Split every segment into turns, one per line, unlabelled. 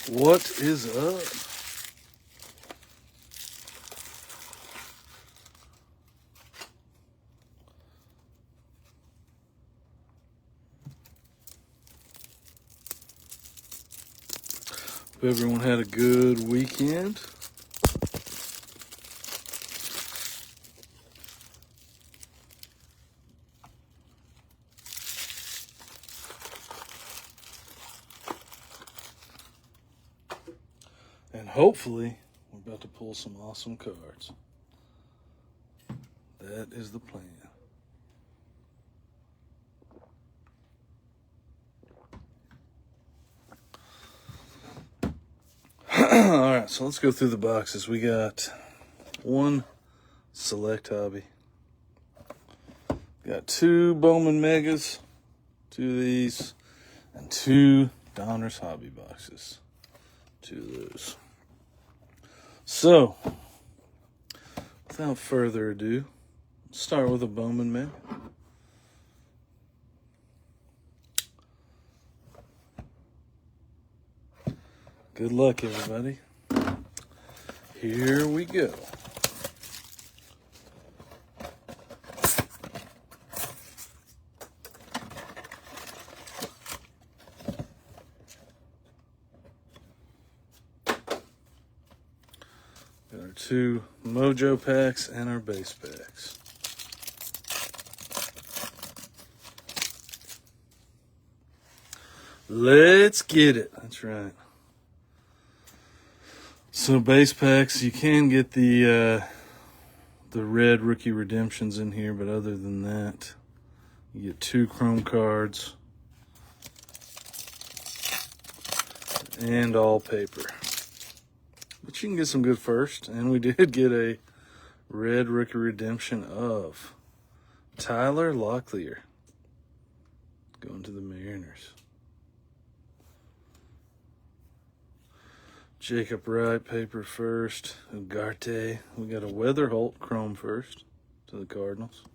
What is up? Hope everyone had a good weekend. And hopefully, we're about to pull some awesome cards. That is the plan. Alright, so let's go through the boxes. We got one Select Hobby. Got two Bowman Megas, two of these, and two Donruss Hobby boxes. Two of those. So, without further ado, let's start with a Bowman Mega. Good luck, everybody. Here we go. Got our two Mojo packs and our base packs. Let's get it. That's right. So base packs, you can get the red rookie redemptions in here, but other than that, you get two chrome cards and all paper. But you can get some good first, and we did get a red rookie redemption of Tyler Locklear going to the Mariners. Jacob Wright, paper first. Ugarte. We got a Weatherholt, chrome first to the Cardinals.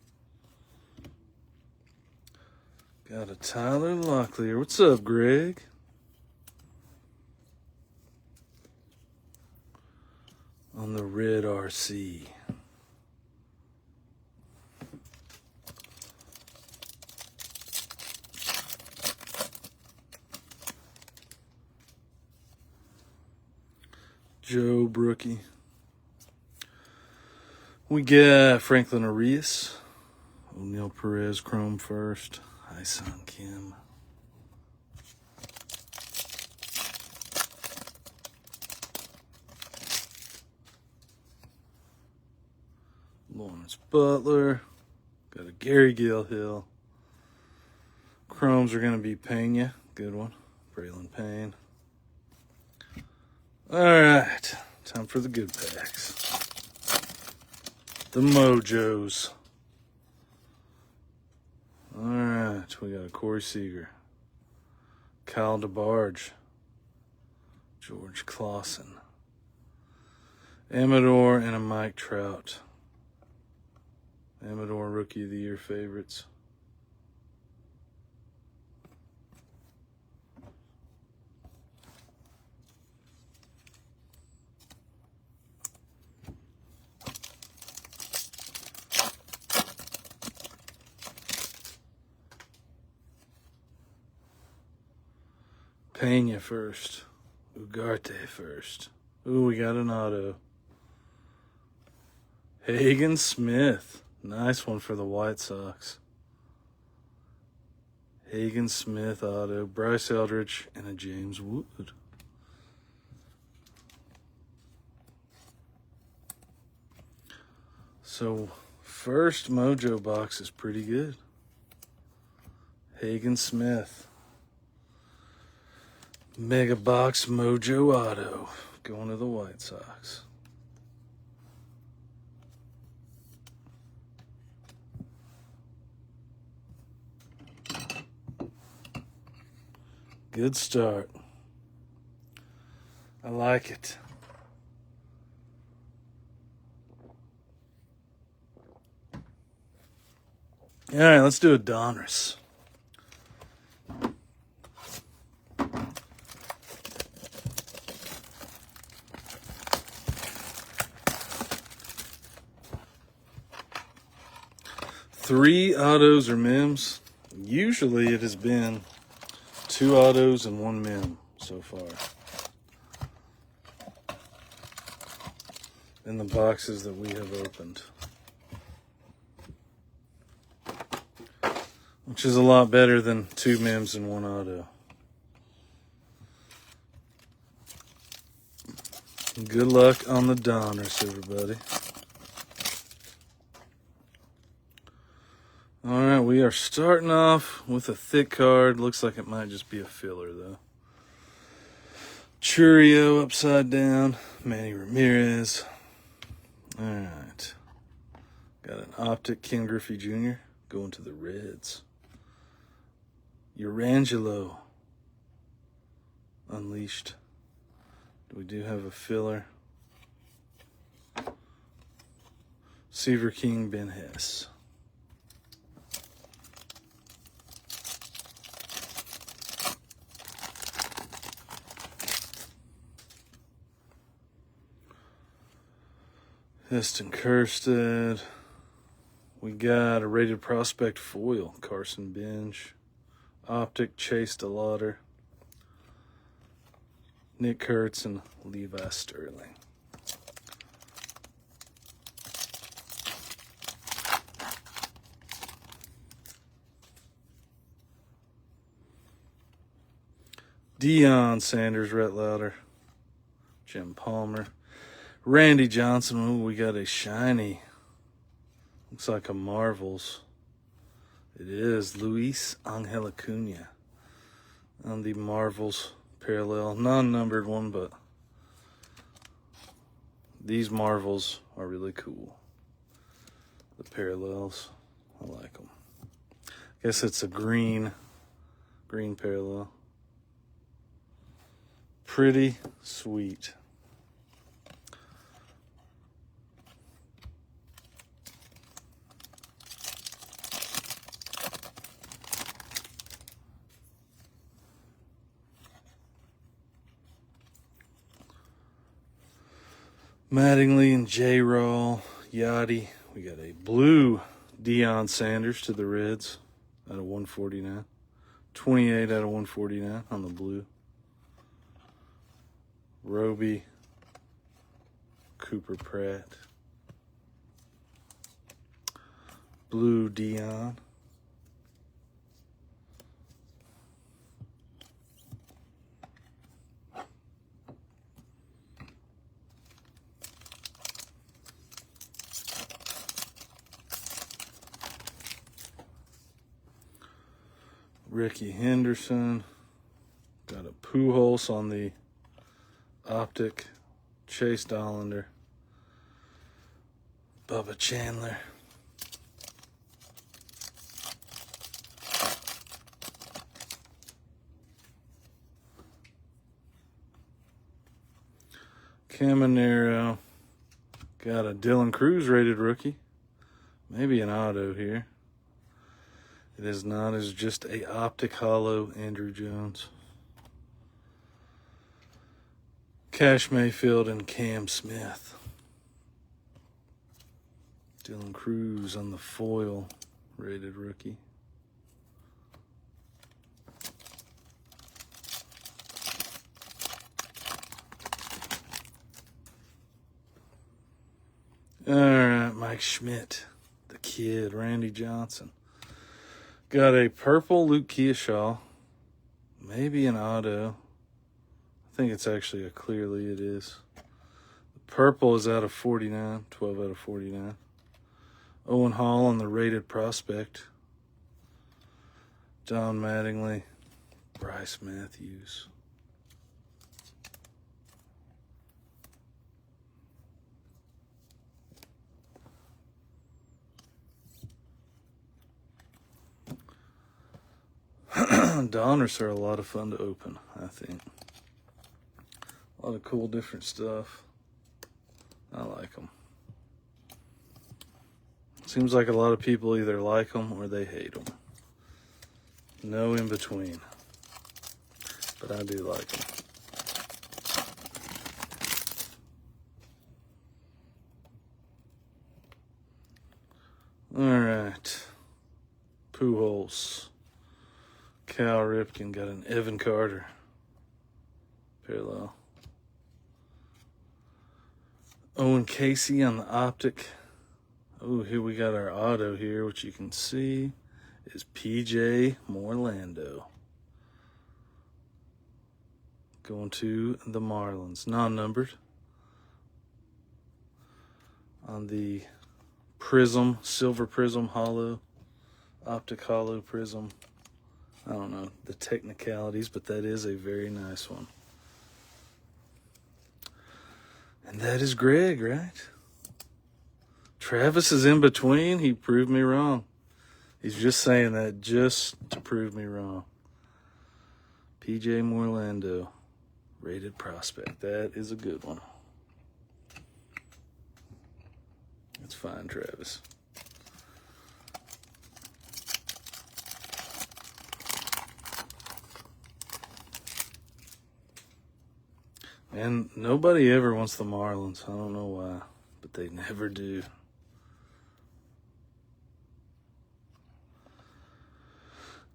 Got a Tyler Locklear. What's up, Greg? On the red RC. Joe Brookie. We got Franklin Arias. O'Neal Perez, chrome first. Hyun Kim. Lawrence Butler. Got a Gary Gilhill. Chromes are going to be Pena. Good one. Braylon Payne. All right, time for the good packs. The Mojos. All right, we got a Corey Seager, Kyle DeBarge, George Clausen, Amador, and a Mike Trout. Amador Rookie of the Year favorites. Pena first. Ugarte first. Ooh, we got an auto. Hagen Smith. Nice one for the White Sox. Hagen Smith auto. Bryce Eldridge and a James Wood. So, first Mojo box is pretty good. Hagen Smith. Mega Box Mojo Auto going to the White Sox. Good start. I like it. All right, let's do a Donruss. 3 autos or mims. Usually it has been 2 autos and 1 mim so far in the boxes that we have opened, which is a lot better than 2 mims and 1 auto. Good luck on the Donruss, everybody. All right, we are starting off with a thick card. Looks like it might just be a filler, though. Churio upside down. Manny Ramirez. All right. Got an Optic Ken Griffey Jr. going to the Reds. Urangelo. Unleashed. We do have a filler. Seaver King Ben Hess. Heston Kjerstad. We got a rated prospect foil. Carson Bench. Optic Chase DeLauder. Nick Kurtz and Levi Sterling. Deion Sanders, Rhett Lauder. Jim Palmer. Randy Johnson. Ooh, we got a shiny. Looks like a Marvels. It is Luis Angel Acuna on the Marvels parallel. Non-numbered one, but these Marvels are really cool. The parallels, I like them. Guess it's a green parallel. Pretty sweet. Mattingly and J-Roll, Yachty. We got a blue Deion Sanders to the Reds out of 149. 28 out of 149 on the blue. Roby, Cooper Pratt. Blue Deion. Ricky Henderson. Got a Pujols on the Optic. Chase Dollander. Bubba Chandler. Caminero. Got a Dylan Cruz rated rookie. Maybe an auto here. It is not. It's just a Optic Hollow Andrew Jones. Cash Mayfield and Cam Smith. Dylan Cruz on the foil rated rookie. All right, Mike Schmidt, the kid, Randy Johnson. Got a purple Luke Kearshaw, maybe an auto. I think it's actually a clearly it is. The purple is out of 49, 12 out of 49. Owen Hall on the rated prospect. Don Mattingly, Bryce Matthews. Donruss are a lot of fun to open, I think. A lot of cool different stuff. I like them. Seems like a lot of people either like them or they hate them. No in between. But I do like them. All right. Pujols. Cal Ripken got an Evan Carter parallel. Owen Casey on the optic. Oh, here we got our auto here, which you can see is PJ Morlando. Going to the Marlins, non-numbered. On the Prism, Silver Prism Hollow, Optic Hollow Prism. I don't know the technicalities, but that is a very nice one. And that is Greg, right? Travis is in between. He proved me wrong. He's just saying that just to prove me wrong. PJ Morlando, rated prospect. That is a good one. That's fine, Travis. And nobody ever wants the Marlins. I don't know why, but they never do.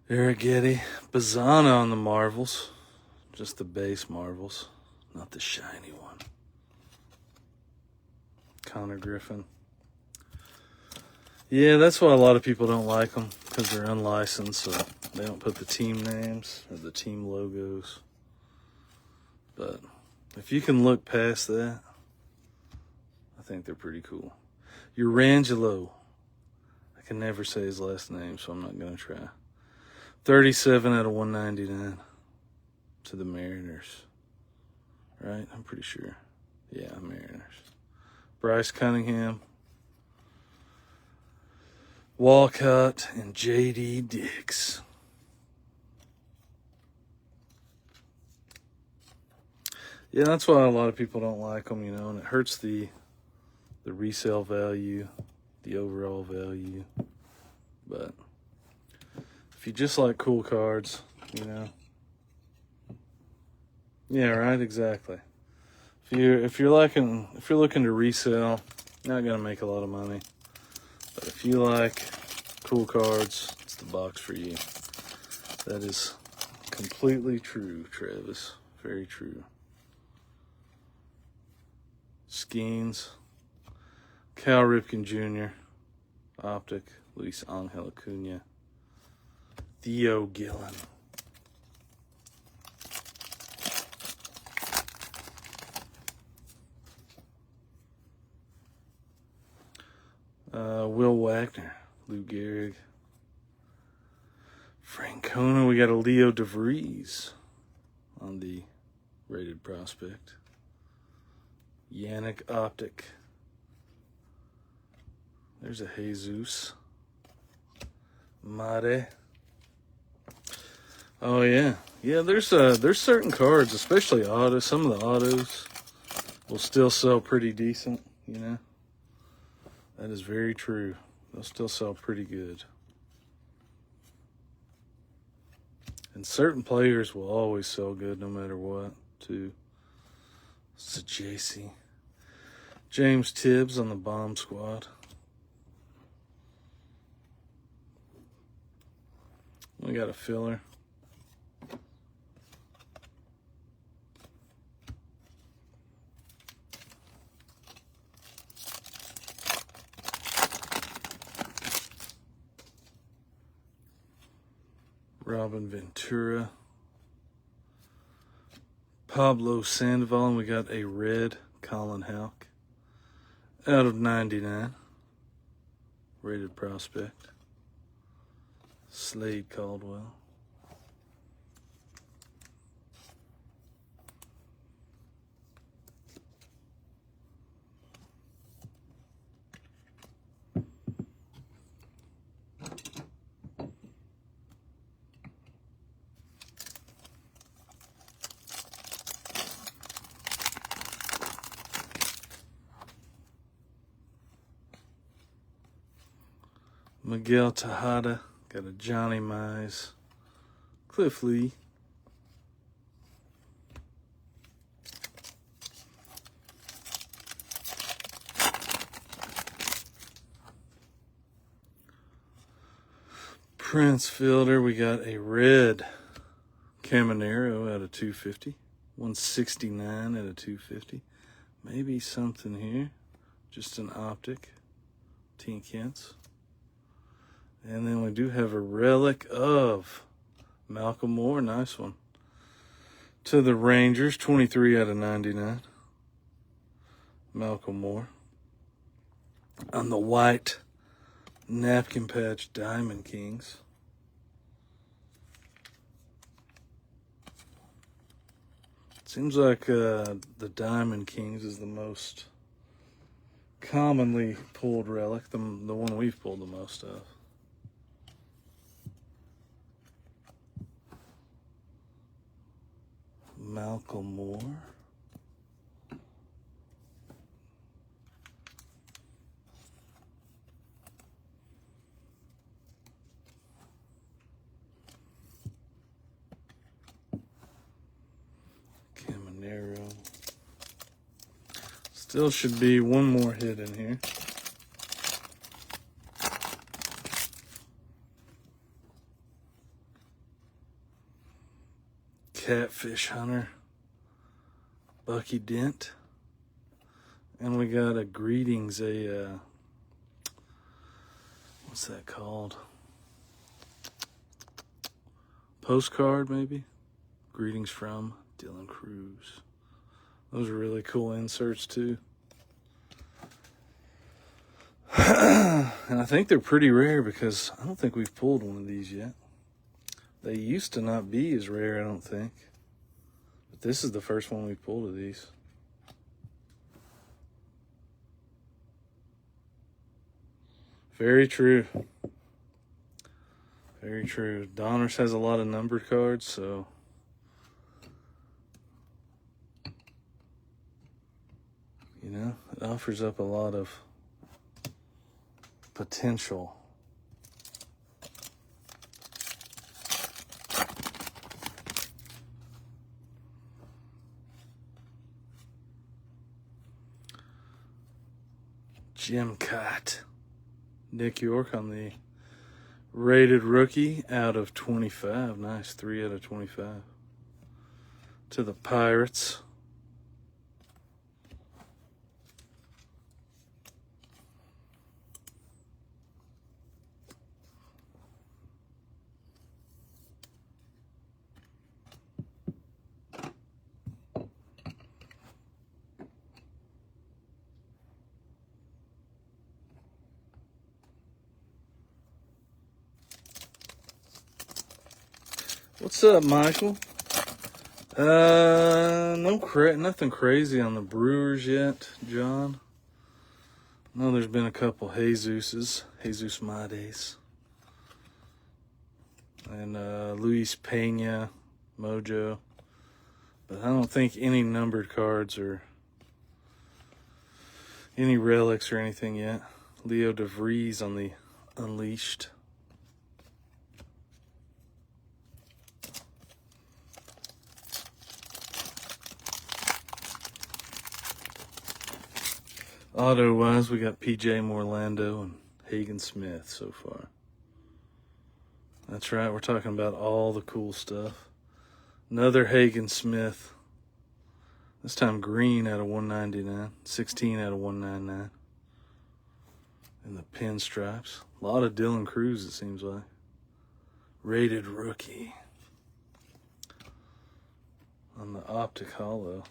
Arrighetti, Bazzana on the Marvels. Just the base Marvels, not the shiny one. Connor Griffin. Yeah, that's why a lot of people don't like them, because they're unlicensed, so they don't put the team names or the team logos. But if you can look past that, I think they're pretty cool. Urangelo. I can never say his last name, so I'm not going to try. 37 out of 199 to the Mariners. Right? I'm pretty sure. Yeah, Mariners. Bryce Cunningham. Walcott and J.D. Dix. Yeah, that's why a lot of people don't like them, and it hurts the resale value, the overall value. But if you just like cool cards, Yeah, right, exactly. If you're looking to resell, you're not gonna make a lot of money. But if you like cool cards, it's the box for you. That is completely true, Travis. Very true. Skeens. Cal Ripken Jr. Optic. Luis Angel Acuna. Theo Gillen. Will Wagner, Lou Gehrig, Francona. We got a Leo DeVries on the rated prospect. Yannick Optic. There's a Jesus. Mare. Oh yeah, there's certain cards, especially autos. Some of the autos will still sell pretty decent, That is very true. They'll still sell pretty good. And certain players will always sell good no matter what, too. It's a JC. James Tibbs on the bomb squad. We got a filler. Robin Ventura. Pablo Sandoval, and we got a red Colin Houck out of 99. Rated prospect. Slade Caldwell. Miguel Tejada, got a Johnny Mize, Cliff Lee, Prince Fielder, we got a red Caminero out of 250. 169 out of 250. Maybe something here. Just an optic. Tinkins. And then we do have a relic of Malcolm Moore. Nice one. To the Rangers, 23 out of 99. Malcolm Moore. On the white napkin patch Diamond Kings. Seems like the Diamond Kings is the most commonly pulled relic, the one we've pulled the most of. Malcolm Moore. Caminero. Still should be one more hit in here. Catfish Hunter, Bucky Dent, and we got a greetings, what's that called? Postcard, maybe? Greetings from Dylan Cruz. Those are really cool inserts too. And I think they're pretty rare because I don't think we've pulled one of these yet. They used to not be as rare, I don't think. But this is the first one we've pulled of these. Very true. Very true. Donruss has a lot of numbered cards, so you know, it offers up a lot of potential. Jim Cott. Nick York on the rated rookie out of 25. Nice, 3 out of 25. To the Pirates. What's up, Michael? Nothing crazy on the Brewers yet, John. I know there's been a couple Jesus Mades, and Luis Pena, Mojo, but I don't think any numbered cards or any relics or anything yet. Leo DeVries on the Unleashed. Auto-wise, we got P.J. Morlando and Hagen Smith so far. That's right, we're talking about all the cool stuff. Another Hagen Smith. This time green out of 199. 16 out of 199. And the pinstripes. A lot of Dylan Cruz, it seems like. Rated rookie. On the optic hollow.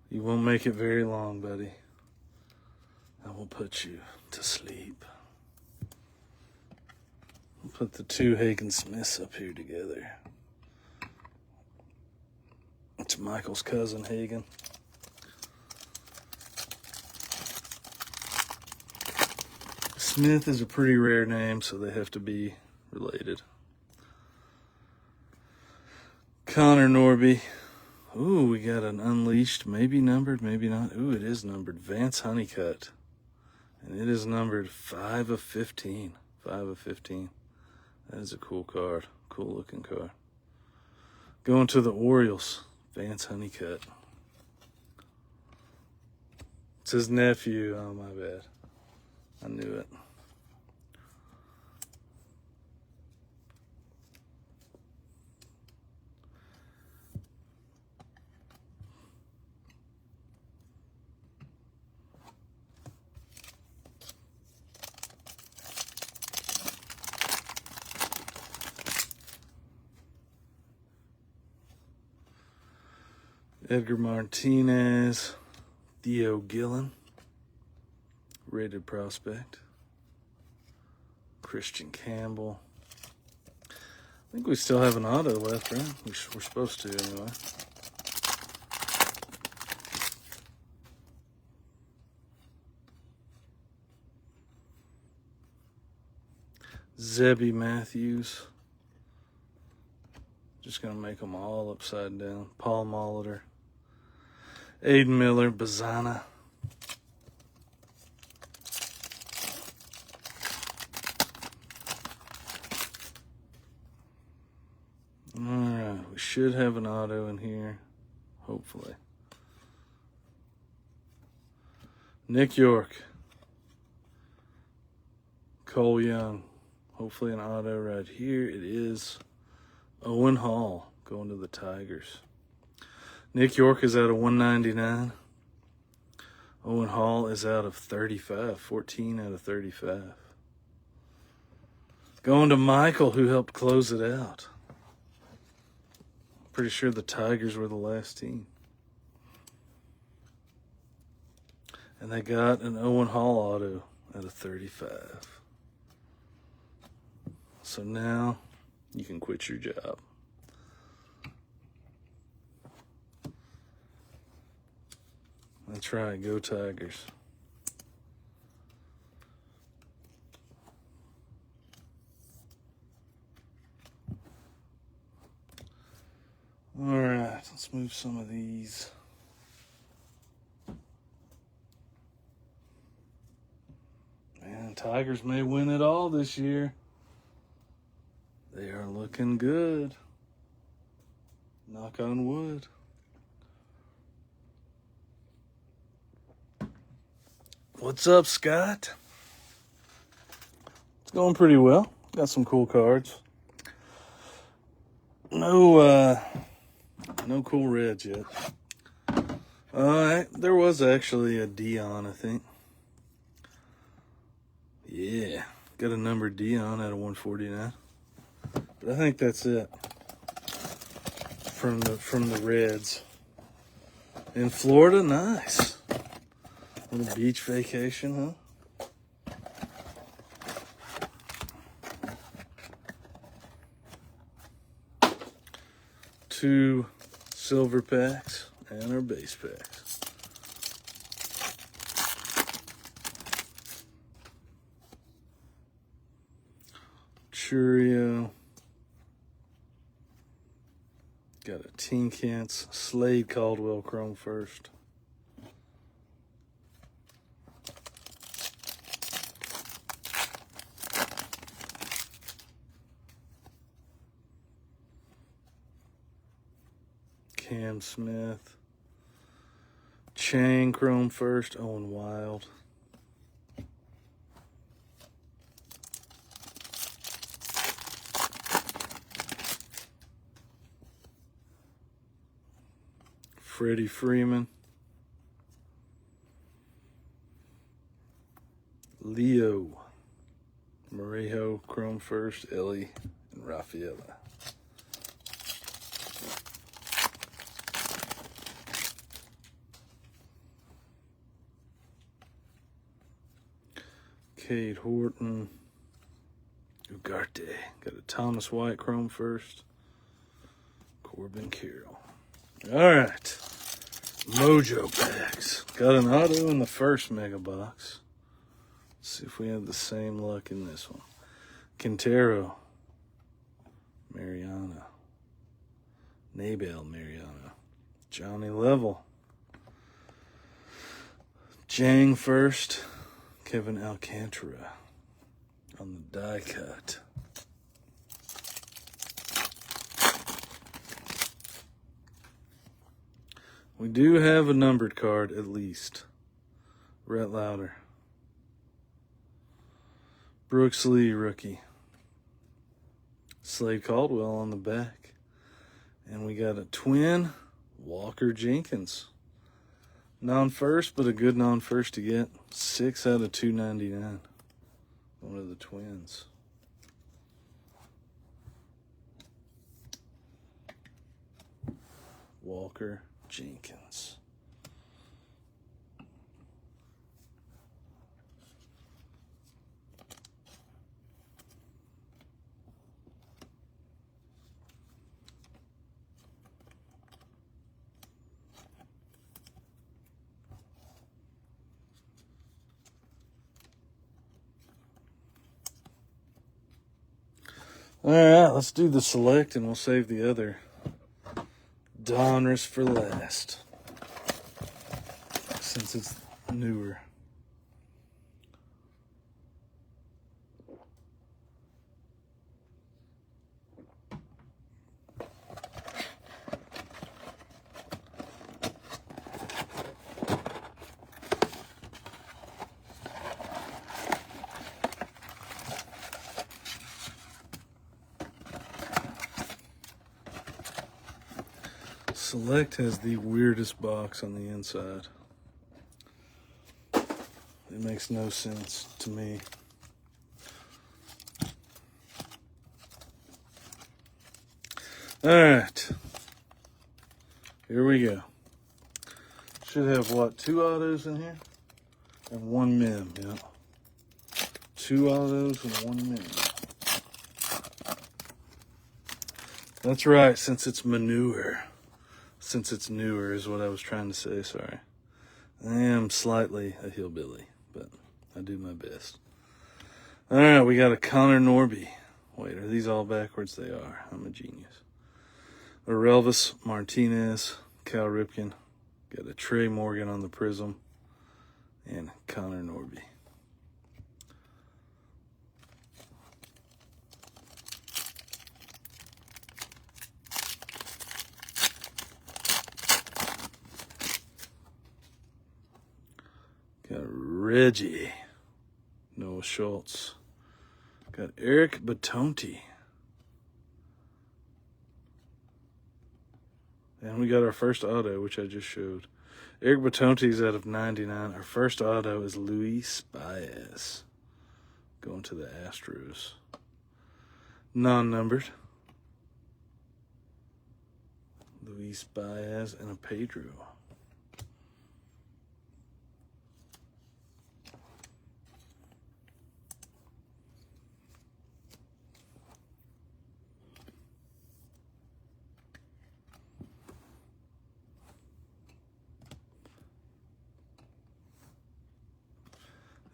You won't make it very long, buddy. I will put you to sleep. I'll put the two Hagen Smiths up here together. It's Michael's cousin, Hagen. Smith is a pretty rare name, so they have to be related. Connor Norby. Ooh, we got an Unleashed, maybe numbered, maybe not. Ooh, it is numbered. Vance Honeycutt. And it is numbered 5 of 15. 5 of 15. That is a cool card. Cool looking card. Going to the Orioles. Vance Honeycutt. It's his nephew. Oh, my bad. I knew it. Edgar Martinez, Theo Gillen, rated prospect. Christian Campbell. I think we still have an auto left, right? We're supposed to, anyway. Zebby Matthews. Just going to make them all upside down. Paul Molitor. Aiden Miller, Bazana. Alright, we should have an auto in here, hopefully. Nick York. Cole Young. Hopefully an auto right here. It is Owen Hall going to the Tigers. Nick York is out of 199. Owen Hall is out of 35. 14 out of 35. Going to Michael, who helped close it out. Pretty sure the Tigers were the last team. And they got an Owen Hall auto out of 35. So now you can quit your job. That's right, go Tigers. All right, let's move some of these. Man, Tigers may win it all this year. They are looking good. Knock on wood. What's up, Scott? It's going pretty well. Got some cool cards. No cool reds yet. There was actually a Dion, I think. Yeah, got a numbered Dion out of 149. But I think that's it from the Reds. In Florida, nice. Little beach vacation, huh? Two silver packs and our base packs. Churio. Got a Teen Kent's Slade Caldwell Chrome first. Cam Smith. Chang Chrome first. Owen Wild. Freddie Freeman. Leo. Marejo Chrome first. Ellie and Rafaela. Cade Horton. Ugarte. Got a Thomas White Chrome first. Corbin Carroll. All right. Mojo packs. Got an auto in the first mega box. Let's see if we have the same luck in this one. Quintero. Mariano. Nabel Mariano. Johnny Level. Jang first. Kevin Alcantara on the die cut. We do have a numbered card at least. Rhett Lauder. Brooks Lee, rookie. Slade Caldwell on the back. And we got a twin, Walker Jenkins. Non-first, but a good non-first to get. 6 out of 299. One of the twins. Walker Jenkins. All right, let's do the select and we'll save the other Donruss for last, since it's newer. Select has the weirdest box on the inside. It makes no sense to me. All right. Here we go. Should have, what, 2 autos in here? And 1 mem, yeah. 2 autos and 1 mem. That's right, since it's manure. Since it's newer is what I was trying to say, sorry. I am slightly a hillbilly, but I do my best. All right, we got a Connor Norby. Wait, are these all backwards? They are. I'm a genius. A Relvis Martinez, Cal Ripken. Got a Trey Morgan on the Prism. And Connor Norby. Got Reggie, Noah Schultz. Got Eric Batonti. And we got our first auto, which I just showed. Eric Batonti's out of 99. Our first auto is Luis Baez. Going to the Astros. Non-numbered. Luis Baez and a Pedro.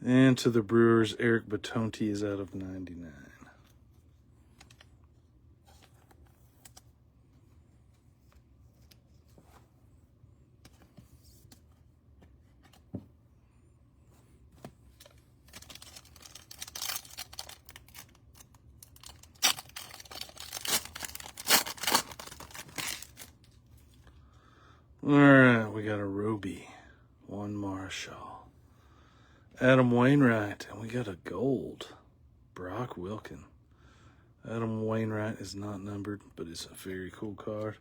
And to the Brewers, Eric Batonti is out of 99. All right, we got a Roby, Juan Marshall. Adam Wainwright, and we got a gold, Brock Wilken. Adam Wainwright is not numbered, but it's a very cool card.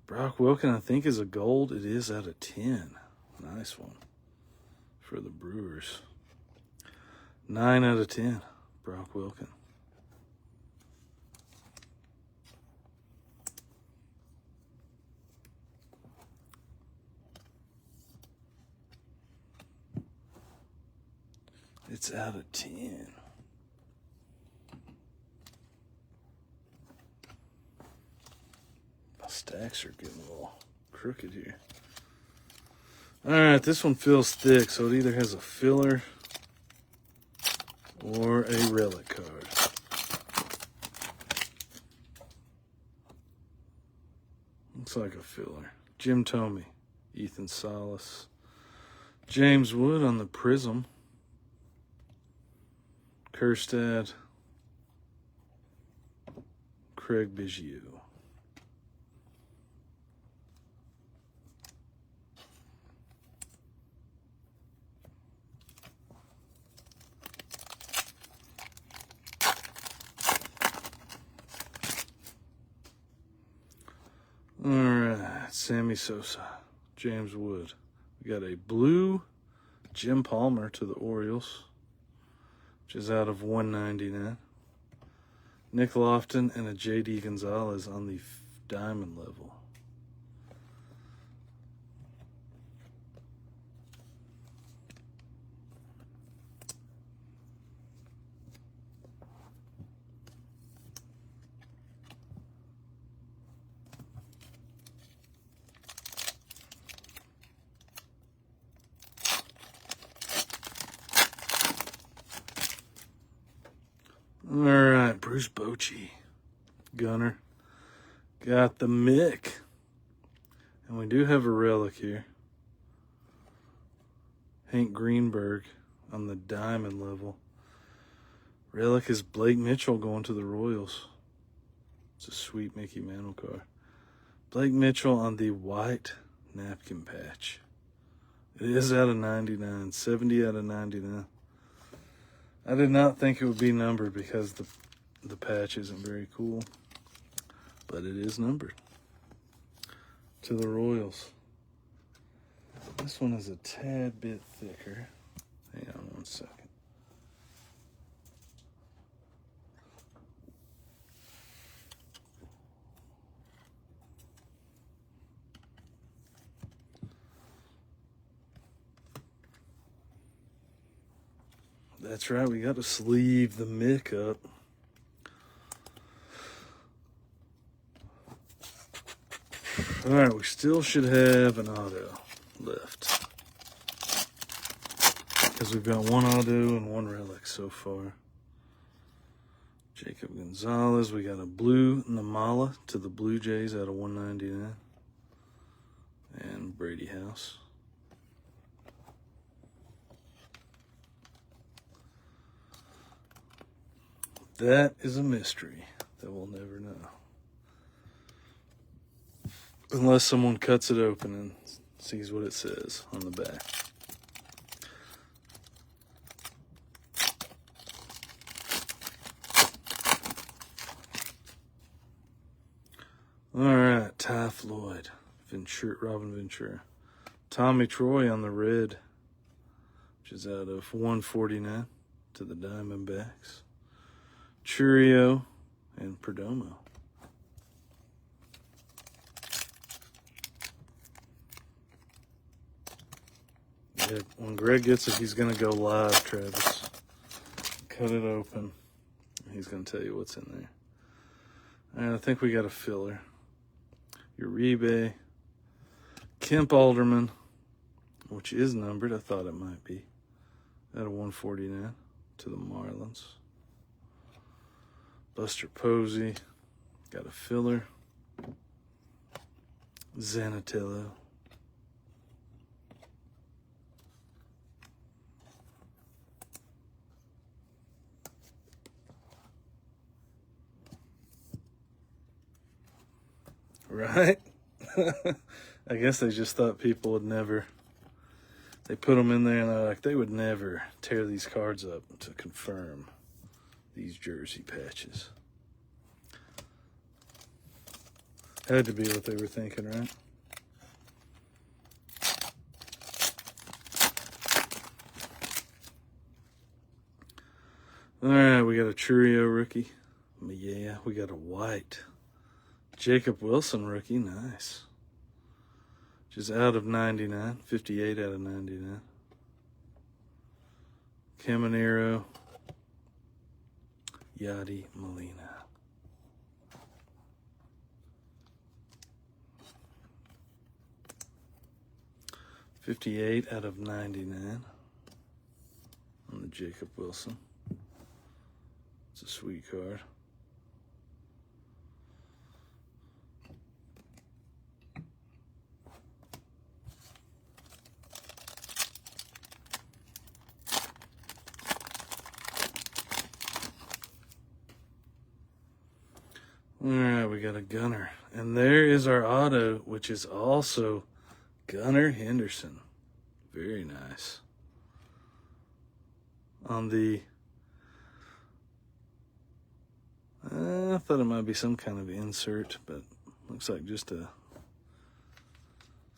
Brock Wilken, I think, is a gold. It is out of 10. Nice one for the Brewers. 9 out of 10, Brock Wilken. It's out of 10. My stacks are getting a little crooked here. All right, this one feels thick, so it either has a filler or a relic card. Looks like a filler. Jim Thome, Ethan Salas, James Wood on the Prism. Kerstad, Craig Biggio. All right, Sammy Sosa, James Wood. We got a blue Jim Palmer to the Orioles, which is out of 199. Nick Lofton and a J.D. Gonzalez on the diamond level. All right, Bruce Bochy, Gunnar. Got the Mick. And we do have a relic here. Hank Greenberg on the diamond level. Relic is Blake Mitchell going to the Royals. It's a sweet Mickey Mantle card. Blake Mitchell on the white napkin patch. It is out of 99, 70 out of 99. I did not think it would be numbered because the patch isn't very cool, but it is numbered to the Royals. This one is a tad bit thicker. Hang on one second. That's right, we got to sleeve the Mick up. All right, we still should have an auto left, because we've got one auto and one relic so far. Jacob Gonzalez, we got a blue Namala to the Blue Jays out of 199. And Brady House. That is a mystery that we'll never know. Unless someone cuts it open and sees what it says on the back. All right, Ty Floyd, Robin Ventura. Tommy Troy on the red, which is out of 149 to the Diamondbacks. Churio and Perdomo. Yeah, when Greg gets it, he's going to go live, Travis. Cut it open. He's going to tell you what's in there. And I think we got a filler. Uribe. Kemp Alderman, which is numbered. I thought it might be. Out of 149 to the Marlins. Buster Posey, got a filler. Zanatello. Right? I guess they just thought people would never. They put them in there and they're like, they would never tear these cards up to confirm these jersey patches. Had to be what they were thinking, right? All right, we got a Churio rookie. Yeah, we got a white Jacob Wilson rookie. Nice. Just out of 99. 58 out of 99. Caminero. Yadi Molina. $58 out of 99 on the Jacob Wilson. It's a sweet card. All right, we got a Gunnar. And there is our auto, which is also Gunnar Henderson. Very nice. On the... I thought it might be some kind of insert, but looks like just a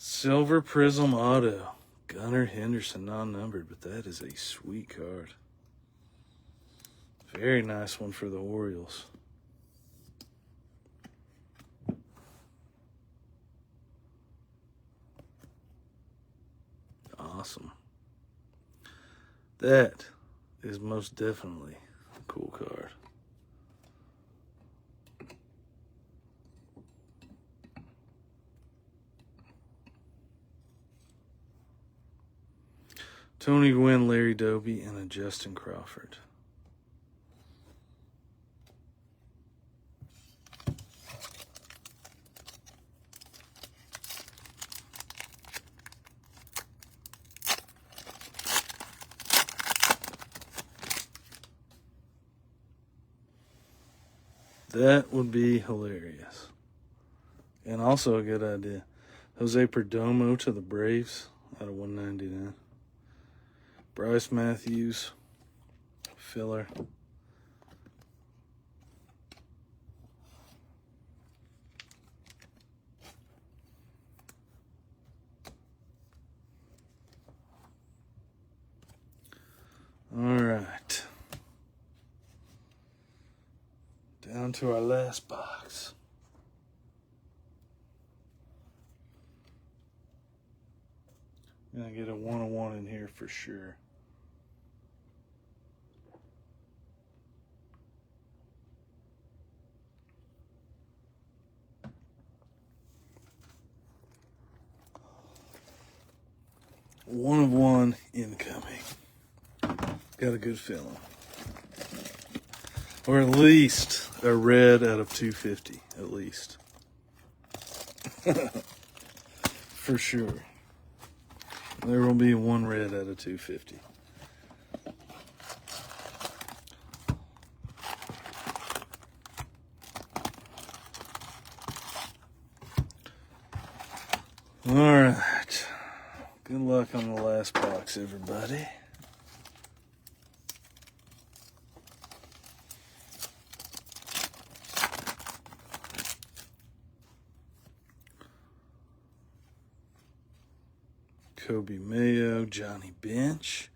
Silver Prism Auto. Gunnar, Henderson, non-numbered, but that is a sweet card. Very nice one for the Orioles. Awesome. That is most definitely a cool card. Tony Gwynn, Larry Doby, and a Justin Crawford. That would be hilarious. And also a good idea. Jose Perdomo to the Braves out of 199. Bryce Matthews, filler. All right. Down to our last box. Gonna get a 101 in here for sure. One of one incoming. Got a good feeling. Or at least a red out of 250, at least. For sure. There will be one red out of 250. All right. Good luck on the last box, everybody. Kobe Mayo, Johnny Bench,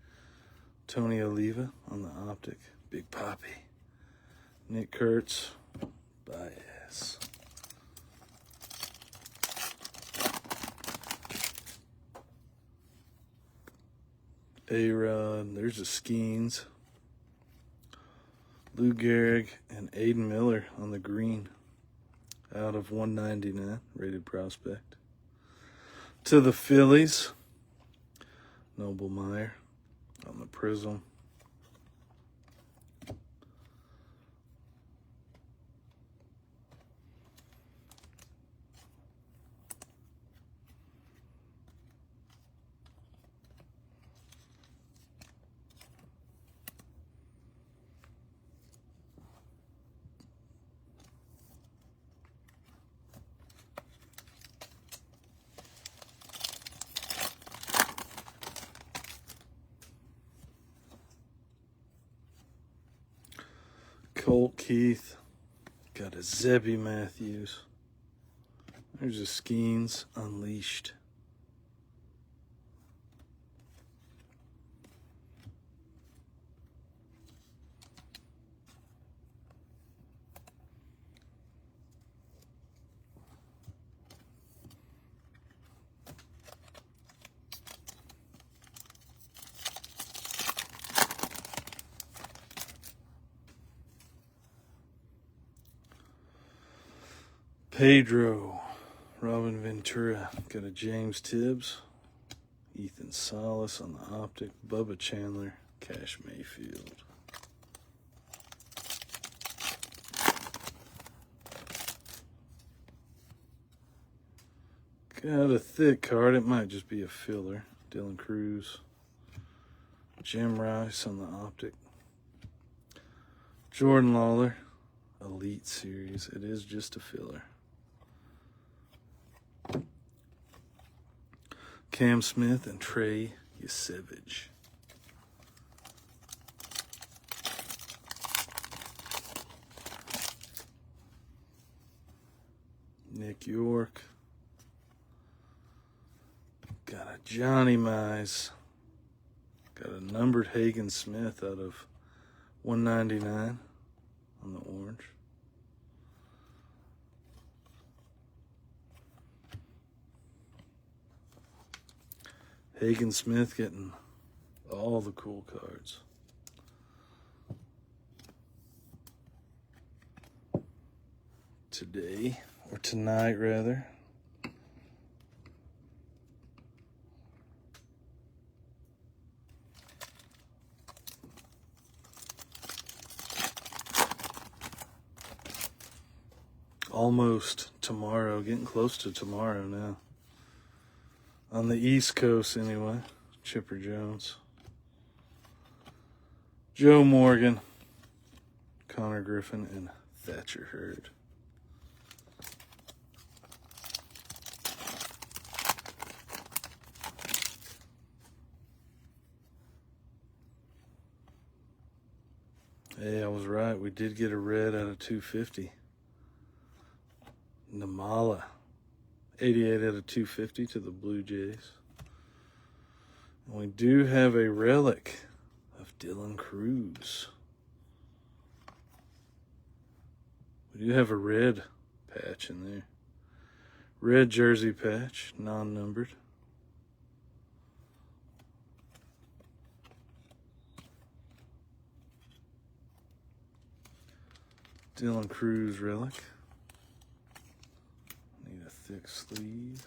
Tony Oliva on the optic, Big Poppy, Nick Kurtz, Baez. A-Rod, there's a Skeens, Lou Gehrig, and Aiden Miller on the green out of 199, rated prospect. To the Phillies, Noble Meyer on the Prism. Colt Keith, got a Zebby Matthews. There's a Skeens Unleashed. Pedro, Robin Ventura, got a James Tibbs, Ethan Salas on the optic, Bubba Chandler, Cash Mayfield. Got a thick card, it might just be a filler. Dylan Cruz, Jim Rice on the optic, Jordan Lawler, Elite Series, it is just a filler. Cam Smith and Trey Yasevich. Nick York. Got a Johnny Mize. Got a numbered Hagen Smith out of 199 on the orange. Hagen Smith getting all the cool cards. Today, or tonight rather. Almost tomorrow, getting close to tomorrow now. On the East Coast anyway. Chipper Jones. Joe Morgan. Connor Griffin and Thatcher Hurd. Hey, I was right. We did get a red out of 250. Namala. 88 out of 250 to the Blue Jays. And we do have a relic of Dylan Cruz. We do have a red patch in there. Red jersey patch, non-numbered. Dylan Cruz relic. Need a thick sleeve.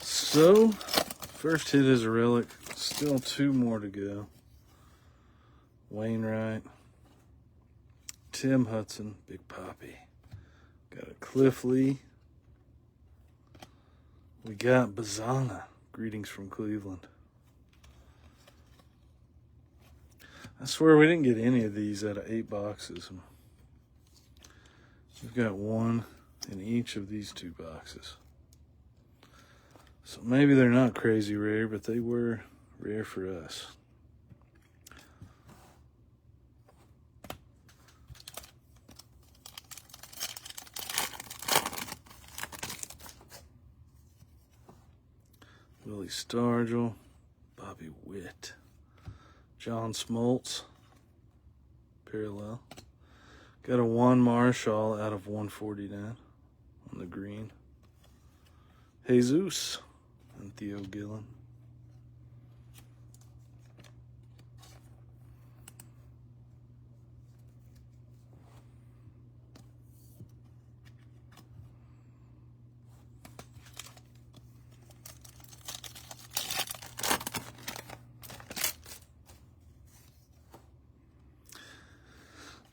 So, first hit is a relic. Still two more to go. Wainwright. Tim Hudson. Big Poppy. Got a Cliff Lee. We got Bazana. Greetings from Cleveland. I swear we didn't get any of these out of 8 boxes. We've got one in each of these 2 boxes. So maybe they're not crazy rare, but they were rare for us. Willie Stargell, Bobby Witt, John Smoltz, parallel. Got a Juan Marshall out of 149 on the green. Jesus and Theo Gillen.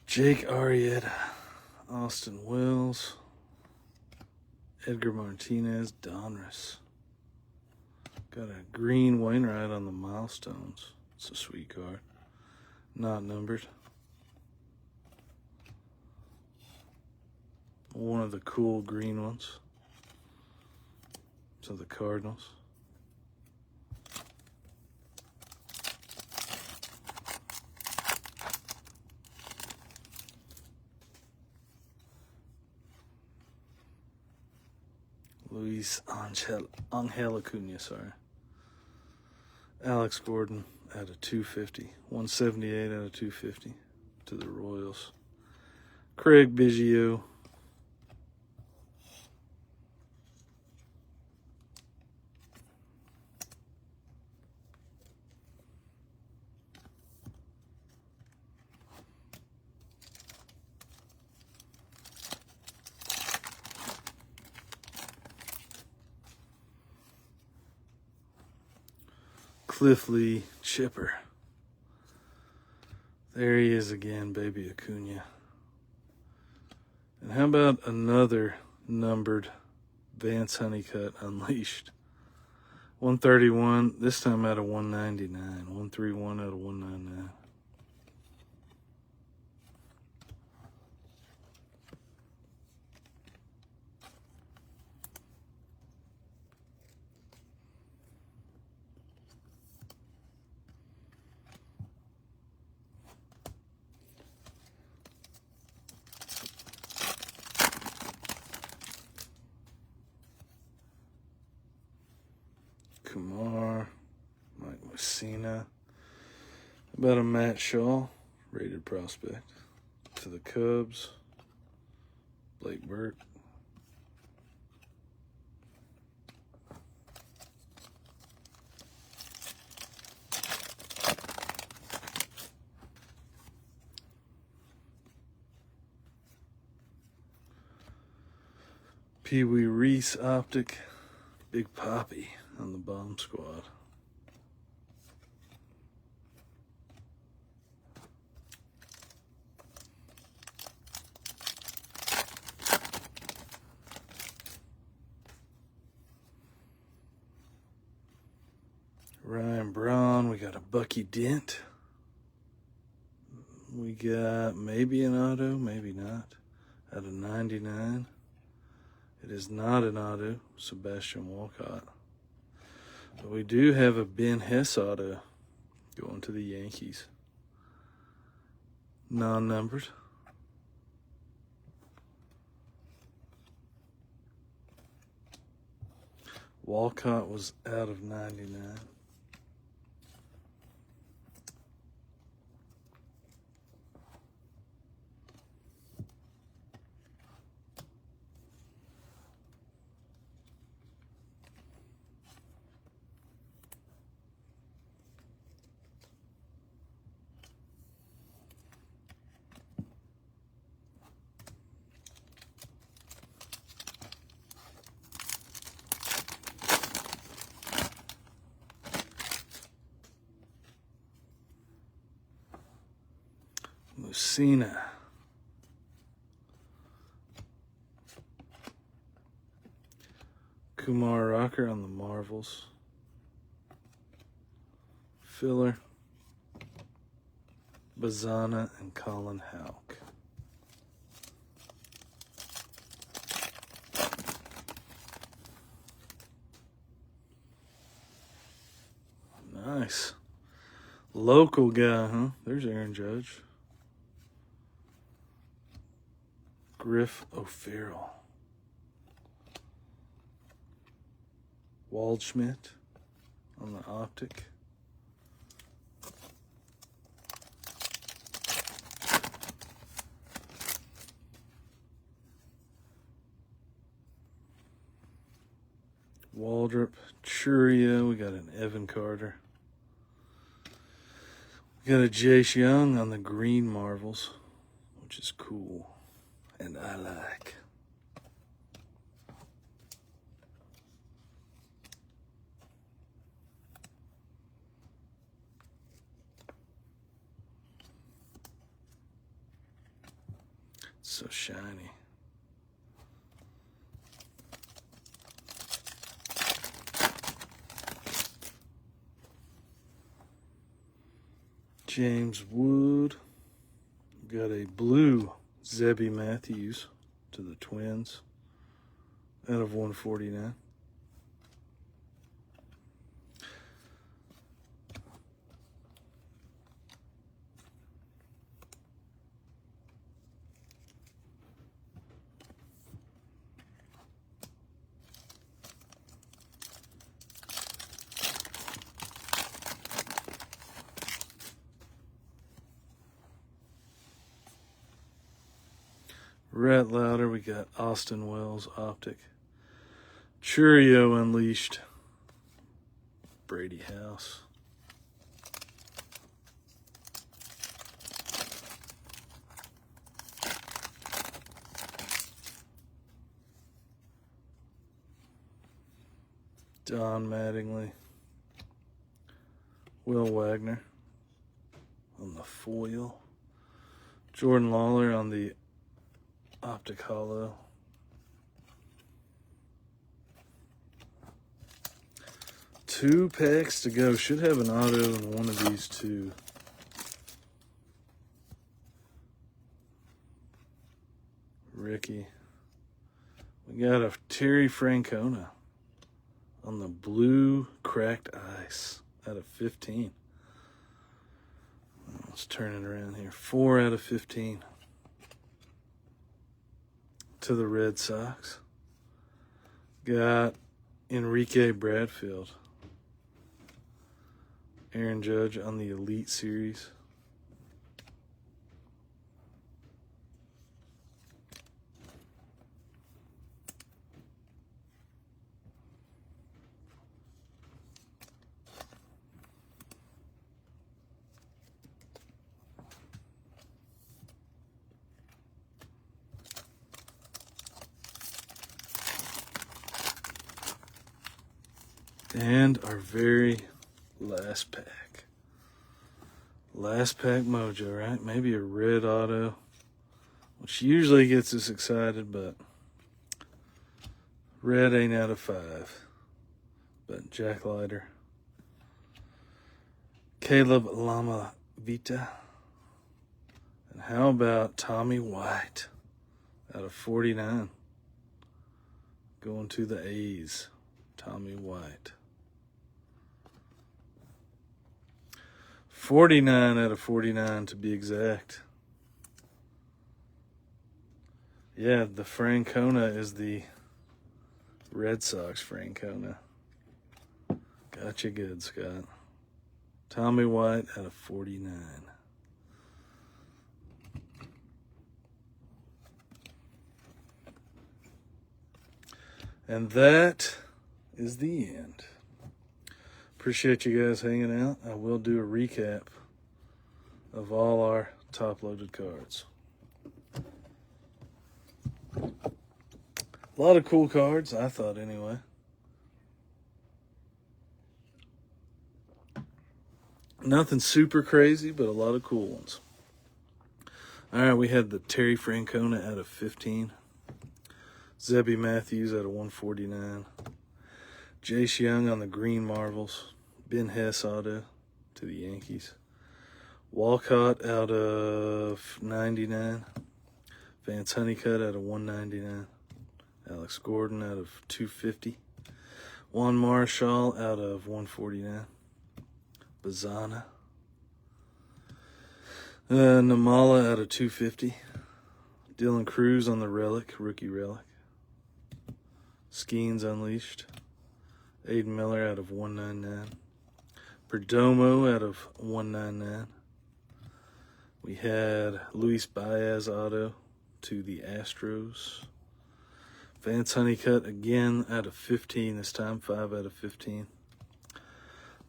Jake Arrieta, Austin Wells, Edgar Martinez, Donruss. Got a green Wainwright on the milestones. It's a sweet card. Not numbered. One of the cool green ones. To the Cardinals. Luis Angel Acuna, sorry. Alex Gordon out of 250. 178 out of 250 to the Royals. Craig Biggio. Cliff Lee, Chipper. There he is again, baby Acuna. And how about another numbered Vance Honeycutt Unleashed? 131, this time out of 199. 131 out of 199. Kumar, Mike Messina. About a Matt Shaw, rated prospect. To the Cubs, Blake Burke. Pee Wee Reese optic, Big Poppy on the bomb squad. Ryan Braun, we got a Bucky Dent. We got maybe an auto, maybe not. Out of 99. It is not an auto, Sebastian Walcott. But we do have a Ben Hess auto going to the Yankees. Non-numbered. Walcott was out of 99. Lucina. Kumar Rocker on the Marvels. Filler. Bazana and Colin Houck. Nice. Local guy, huh? There's Aaron Judge. Griff O'Farrell. Waldschmidt on the optic. Waldrop, Churio. We got an Evan Carter. We got a Jace Young on the green Marvels, which is cool. And I like. It's so shiny. James Wood. Got a blue Zebby Matthews to the Twins out of 149. Rhett Louder, we got Austin Wells optic. Churio Unleashed. Brady House. Don Mattingly. Will Wagner on the foil. Jordan Lawler on the optic hollow. 2 packs to go. Should have an auto in one of these two. Ricky. We got a Terry Francona on the blue cracked ice out of 15. Let's turn it around here. 4 out of 15 to the Red Sox. Got Enrique Bradfield. Aaron Judge on the Elite Series. And our very last pack. Last pack mojo, right? Maybe a red auto, which usually gets us excited, but red ain't out of 5. But Jack Leiter. Caleb Lama Vita. And how about Tommy White out of 49? Going to the A's. Tommy White. 49 out of 49 to be exact. Yeah, the Francona is the Red Sox Francona. Gotcha good, Scott. Tommy White out of 49. And that is the end. Appreciate you guys hanging out. I will do a recap of all our top-loaded cards. A lot of cool cards, I thought anyway. Nothing super crazy, but a lot of cool ones. All right, we had the Terry Francona out of 15. Zebby Matthews out of 149. Jace Young on the Green Marvels. Ben Hess auto to the Yankees. Walcott out of 99. Vance Honeycutt out of 199. Alex Gordon out of 250. Juan Marshall out of 149. Bazana. Namala out of 250. Dylan Cruz on the Relic, rookie Relic. Skeens Unleashed. Aiden Miller out of 199. Perdomo out of 199. We had Luis Baez auto to the Astros. Vance Honeycutt again out of 15 this time, 5 out of 15.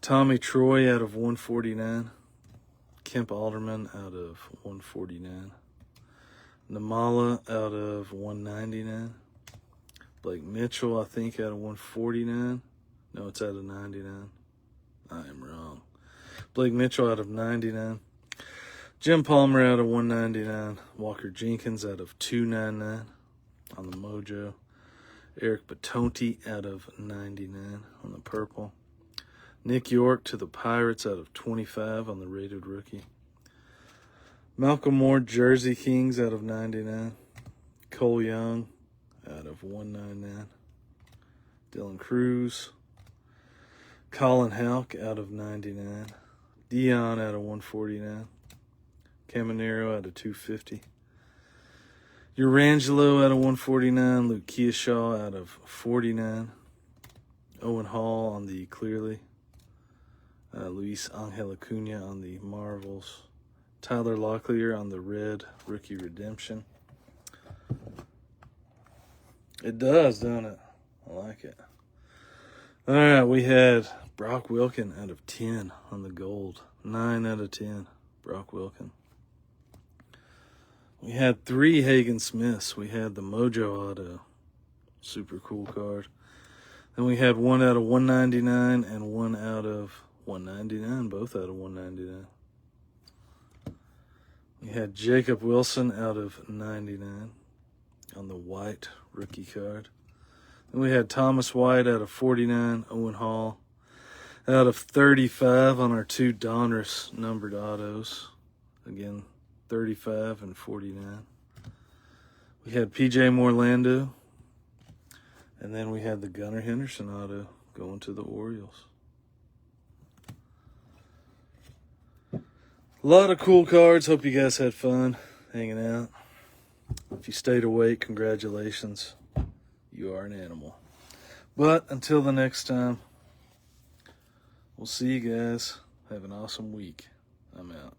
Tommy Troy out of 149. Kemp Alderman out of 149. Namala out of 199. Blake Mitchell, I think, out of 149. No, it's out of 99. I am wrong. Blake Mitchell out of 99. Jim Palmer out of 199. Walker Jenkins out of 299 on the Mojo. Eric Batonti out of 99 on the purple. Nick York to the Pirates out of 25 on the rated rookie. Malcolm Moore, Jersey Kings out of 99. Cole Young out of 199. Dylan Cruz. Colin Houck out of 99. Dion out of 149. Caminero out of 250. Urangelo out of 149. Luke Kearshaw out of 49. Owen Hall on the Clearly. Luis Angel Acuna on the Marvels. Tyler Locklear on the Red Rookie Redemption. It does, don't it? I like it. All right, we had Brock Wilken out of 10 on the gold. 9 out of 10, Brock Wilken. We had 3 Hagen Smiths. We had the Mojo auto. Super cool card. Then we had 1 out of 199 and 1 out of 199. Both out of 199. We had Jacob Wilson out of 99 on the white rookie card. Then we had Thomas White out of 49, Owen Hall. out of 35 on our 2 Donruss numbered autos. Again, 35 and 49. We had PJ Morlando, and then we had the Gunnar Henderson auto going to the Orioles. A lot of cool cards. Hope you guys had fun hanging out. If you stayed awake, congratulations. You are an animal. But until the next time, we'll see you guys. Have an awesome week. I'm out.